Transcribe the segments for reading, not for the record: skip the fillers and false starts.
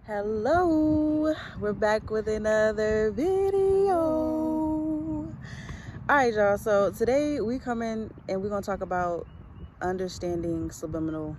Hello, we're back with another video. Alright, y'all, so today we come in and we're going to talk about understanding subliminal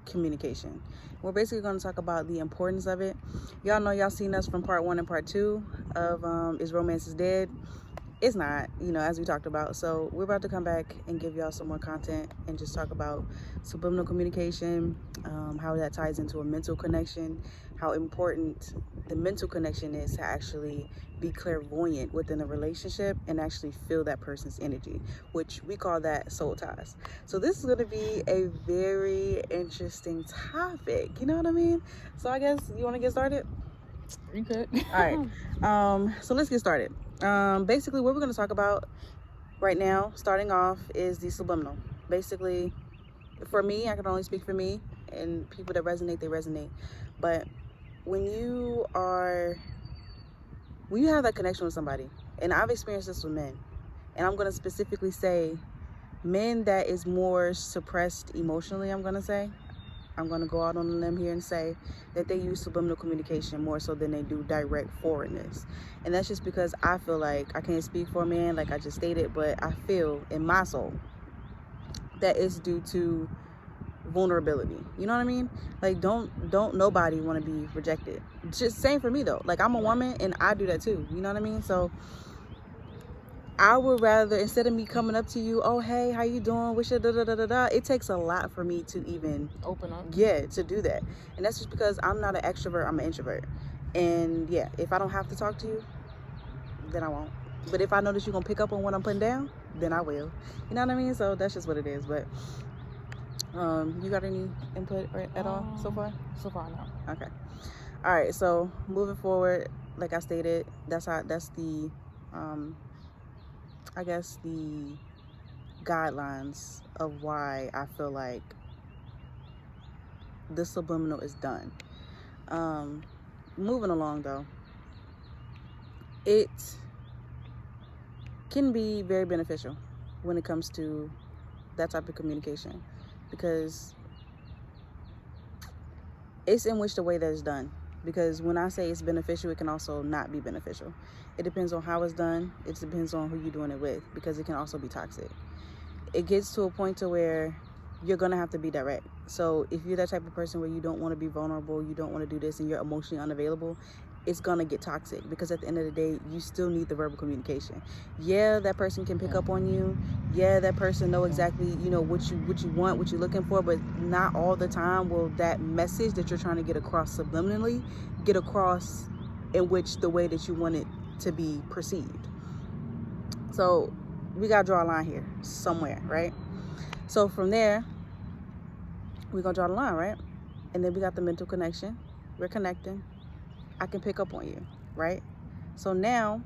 communication. We're basically going to talk about the importance of it. Y'all know, y'all seen us from part 1 and part 2 of Is Romance is Dead? It's not, as we talked about. So we're about to come back and give y'all some more content and just talk about subliminal communication, how that ties into a mental connection, how important the mental connection is to actually be clairvoyant within a relationship and actually feel that person's energy, which we call that soul ties. So this is going to be a very interesting topic, you know what I mean? So I guess you want to get started? You could. All right. So let's get started. Basically what we're going to talk about right now, starting off, is the subliminal. Basically, for me, I can only speak for me, and people that resonate, they resonate. But when you have that connection with somebody, and I've experienced this with men, and I'm going to specifically say men that is more suppressed emotionally, I'm going to go out on a limb here and say that they use subliminal communication more so than they do direct forwardness. And that's just because I feel like, I can't speak for a man like I just stated, but I feel in my soul that it's due to vulnerability. You know what I mean? Like, don't nobody want to be rejected. Just same for me though. Like, I'm a woman and I do that too. You know what I mean? So I would rather, instead of me coming up to you, oh, hey, how you doing? Wish it, it takes a lot for me to even open up. Yeah, to do that. And that's just because I'm not an extrovert, I'm an introvert. And yeah, if I don't have to talk to you, then I won't. But if I know that you're going to pick up on what I'm putting down, then I will. You know what I mean? So that's just what it is. But you got any input at all so far? So far, no. Okay. All right. So moving forward, like I stated, that's the I guess the guidelines of why I feel like the subliminal is done. Moving along though, it can be very beneficial when it comes to that type of communication, because it's in which the way that it's done. Because when I say it's beneficial, it can also not be beneficial. It depends on how it's done. It depends on who you're doing it with, because it can also be toxic. It gets to a point to where you're gonna have to be direct. So if you're that type of person where you don't want to be vulnerable, you don't want to do this, and you're emotionally unavailable, it's gonna get toxic, because at the end of the day, you still need the verbal communication. Yeah, that person can pick up on you. Yeah, that person know exactly, what you want, what you're looking for, but not all the time will that message that you're trying to get across subliminally get across in which the way that you want it to be perceived. So we gotta draw a line here somewhere, right? So from there, we're gonna draw the line, right? And then we got the mental connection. We're connecting. I can pick up on you, right? So now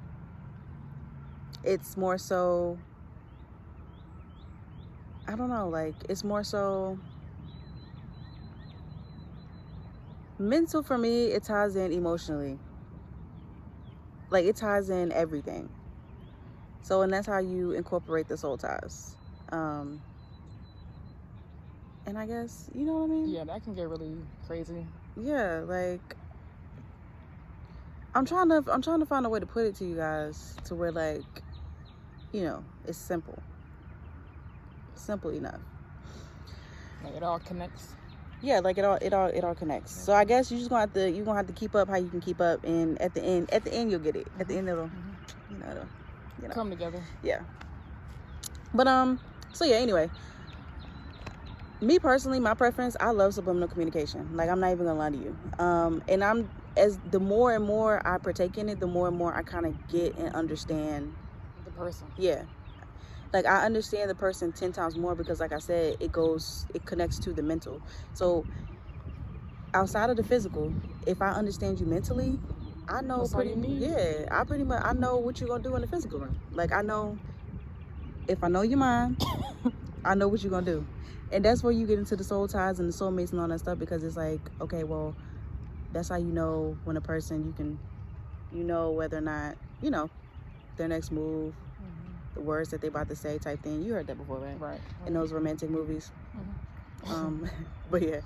it's more so, I don't know, like, it's more so mental for me. It ties in emotionally. Like, it ties in everything. So, and that's how you incorporate the soul ties. And I guess, you know what I mean? Yeah, that can get really crazy. Yeah, like, I'm trying to find a way to put it to you guys to where, like, it's simple enough. Like, it all connects. Yeah, like it all connects. So I guess you're gonna have to keep up how you can keep up, and at the end you'll get it. At the end it'll come together. Yeah. But so yeah, anyway, me personally, my preference, I love subliminal communication. Like, I'm not even gonna lie to you. And as the more and more I partake in it, the more and more I kind of get and understand the person. Yeah. Like, I understand the person 10 times more, because like I said, it connects to the mental. So outside of the physical, if I understand you mentally, I know I know what you're gonna do in the physical room. Like, I know, if I know your mind, I know what you're gonna do. And that's where you get into the soul ties and the soulmates and all that stuff, because it's like, okay, well, that's how you know when a person, whether or not, their next move, the words that they about to say type thing. You heard that before, right? Right. In those romantic movies. But yeah,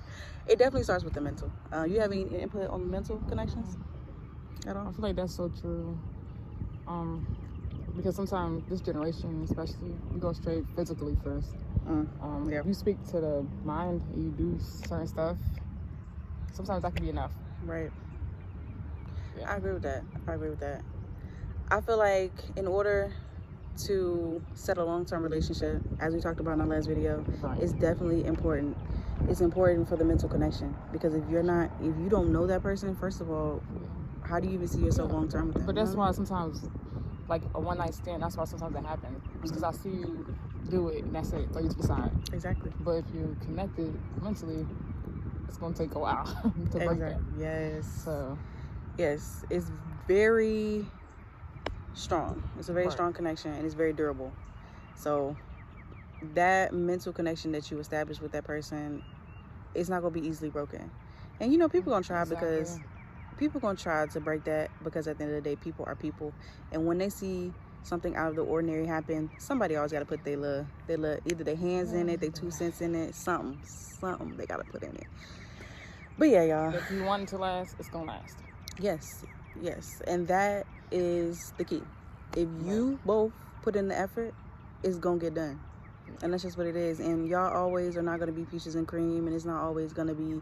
it definitely starts with the mental. You have any input on mental connections at all? I feel like that's so true. Because sometimes this generation, especially, we go straight physically first. Yeah. If you speak to the mind, you do certain stuff. Sometimes that can be enough. Right. Yeah. I agree with that. I feel like in order to set a long-term relationship, as we talked about in our last video, it's definitely important. It's important for the mental connection, because if you don't know that person, first of all, how do you even see yourself long-term with them? But that's why sometimes, like a one-night stand, that's why sometimes that happens. Because I see you do it, and that's it. So you decide. Exactly. But if you're connected mentally, it's going to take a while to break that. Yes. So. Yes, it's very strong. It's a very strong connection, and it's very durable. So that mental connection that you establish with that person, it's not going to be easily broken. And people going to try, because people going to try to break that, because at the end of the day, people are people. And when they see something out of the ordinary happen, somebody always got to put their either their hands in it, their 2 cents in it, something they got to put in it. But yeah, y'all. If you want it to last, it's going to last. Yes. And that is the key. If you both put in the effort, it's going to get done. And that's just what it is. And y'all always are not going to be peaches and cream, and it's not always going to be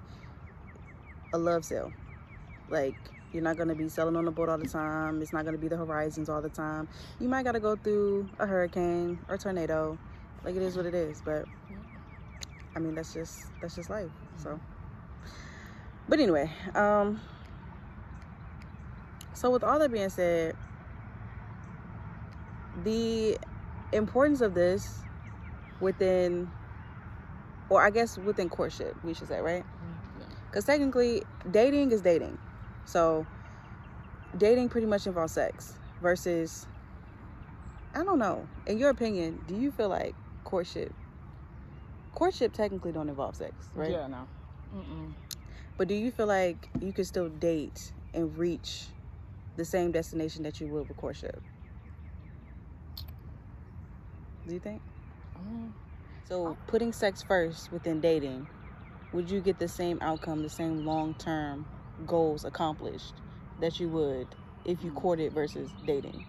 a love sale. Like, you're not going to be selling on the boat all the time. It's not going to be the horizons all the time. You might got to go through a hurricane or tornado. Like, it is what it is. But, I mean, that's just life. So, but anyway, so with all that being said, the importance of this within courtship, we should say, right? Because technically, dating is dating. So dating pretty much involves sex, versus, I don't know, in your opinion, do you feel like courtship technically don't involve sex, right? Yeah, no. But do you feel like you can still date and reach the same destination that you would with courtship? Do you think? So putting sex first within dating, would you get the same outcome, the same long-term goals accomplished that you would if you courted versus dating?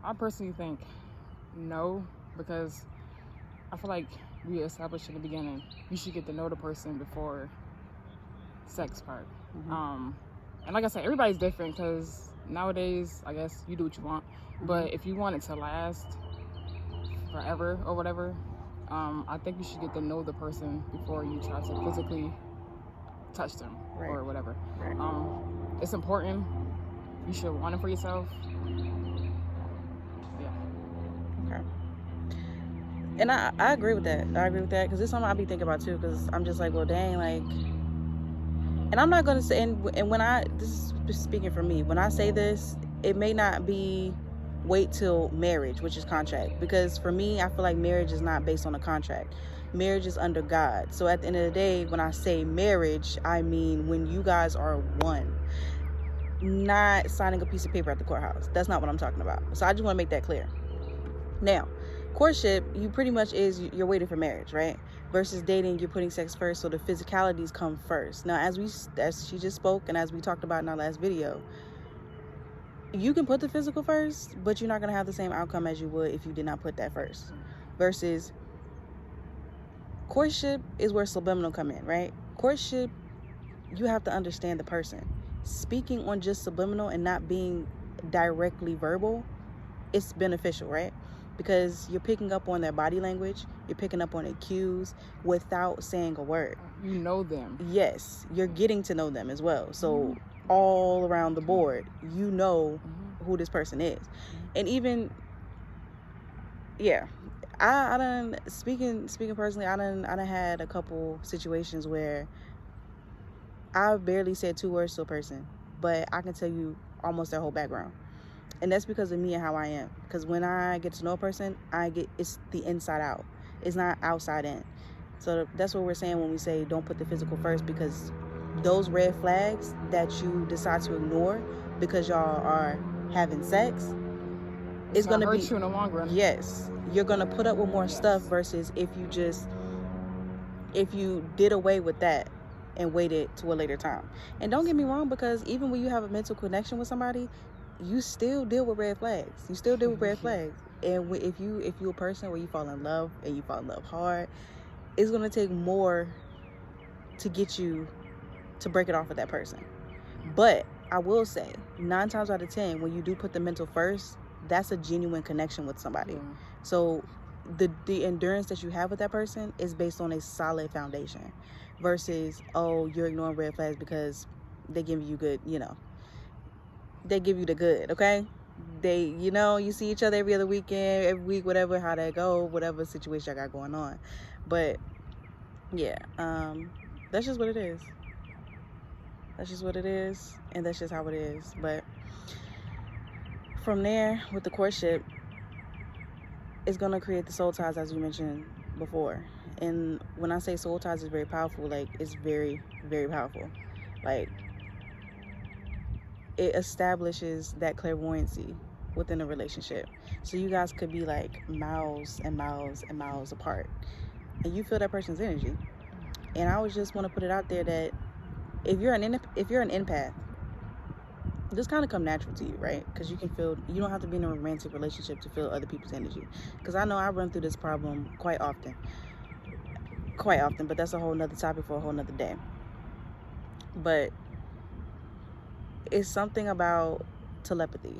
I personally think no, because I feel like we established in the beginning, you should get to know the person before sex part. And like I said, everybody's different, because nowadays, I guess, you do what you want. But if you want it to last forever or whatever, I think you should get to know the person before you try to physically touch them or whatever. It's important. You should want it for yourself. Yeah. Okay. And I agree with that. Because it's something I be thinking about too, because I'm just like, well, dang, like, and I'm not going to say, and when this is just speaking for me, when I say this, it may not be wait till marriage, which is contract, because for me, I feel like marriage is not based on a contract. Marriage is under God. So at the end of the day, when I say marriage, I mean when you guys are one, not signing a piece of paper at the courthouse. That's not what I'm talking about. So I just want to make that clear. Now, courtship, you pretty much you're waiting for marriage, right? Versus dating, you're putting sex first, so the physicalities come first. Now, as she just spoke, and as we talked about in our last video, you can put the physical first, but you're not going to have the same outcome as you would if you did not put that first. Versus courtship is where subliminal come in, right? Courtship, you have to understand the person. Speaking on just subliminal and not being directly verbal, it's beneficial, right? Because you're picking up on their body language, you're picking up on their cues without saying a word. You know them. Yes, you're getting to know them as well. So all around the board, you know who this person is. And even, yeah, I done, speaking personally, I done had a couple situations where I barely said 2 words to a person, but I can tell you almost their whole background. And that's because of me and how I am. Because when I get to know a person, it's the inside out. It's not outside in. So that's what we're saying when we say don't put the physical first, because those red flags that you decide to ignore because y'all are having sex, it's going to hurt you in the long run. Yes. You're going to put up with more stuff versus if you just if you did away with that and waited to a later time. And don't get me wrong, because even when you have a mental connection with somebody, you still deal with red flags. You still deal with red flags. And if you're a person where you fall in love and you fall in love hard, it's going to take more to get you to break it off with that person. But I will say 9 times out of 10, when you do put the mental first, that's a genuine connection with somebody. So the endurance that you have with that person is based on a solid foundation versus, oh, you're ignoring red flags because they give you good, they give you the good, okay? They, you see each other every other weekend, every week, whatever, how that go, whatever situation I got going on. But yeah, that's just what it is. That's just what it is, and that's just how it is. But from there, with the courtship, it's going to create the soul ties, as you mentioned before. And when I say soul ties is very powerful, like, it's very, very powerful. Like, it establishes that clairvoyancy within a relationship. So you guys could be like miles and miles and miles apart, and you feel that person's energy. And I would just want to put it out there that if you're an empath, this kind of come natural to you, right? Because you can feel, you don't have to be in a romantic relationship to feel other people's energy. Because I know I run through this problem quite often, but that's a whole nother topic for a whole nother day. But it's something about telepathy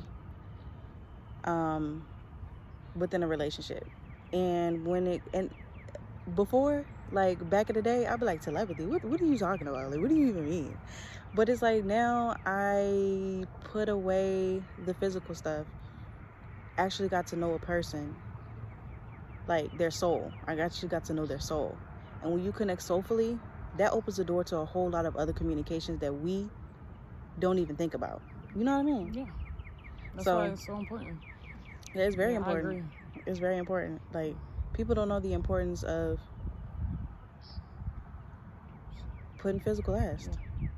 within a relationship. And before, like back in the day, I'd be like, telepathy, what are you talking about? Like, what do you even mean? But it's like, now I put away the physical stuff, actually got to know a person, like their soul. I actually got to know their soul. And when you connect soulfully, that opens the door to a whole lot of other communications that we don't even think about. You know what I mean? Yeah. That's why it's so important. Yeah, it's very important. I agree. It's very important. Like, people don't know the importance of putting physical last. Yeah.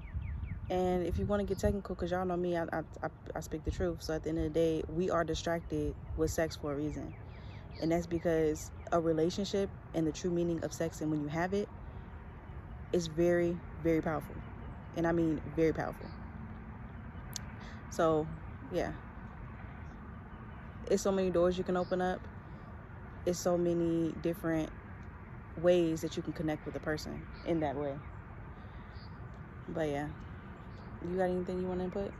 And if you want to get technical, because y'all know me, I speak the truth. So at the end of the day, we are distracted with sex for a reason. And that's because a relationship and the true meaning of sex, and when you have it, is very, very powerful. And I mean very powerful. So, yeah. It's so many doors you can open up. It's so many different ways that you can connect with a person in that way. But yeah. You got anything you want to input?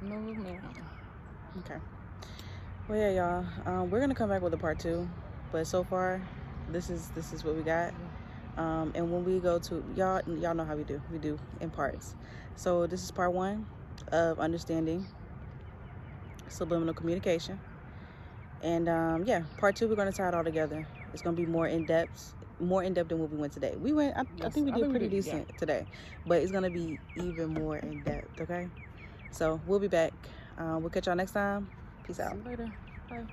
No, ma'am. Okay. Well, yeah, y'all. We're gonna come back with a part 2, but so far, this is what we got. And when we go to y'all know how we do in parts. So this is part 1 of understanding subliminal communication. And yeah, part 2, we're gonna tie it all together. It's gonna be more in depth than what we went today. I think we did pretty decent today, but it's gonna be even more in depth. Okay, so we'll be back. We'll catch y'all next time. Peace out. See you later. Bye.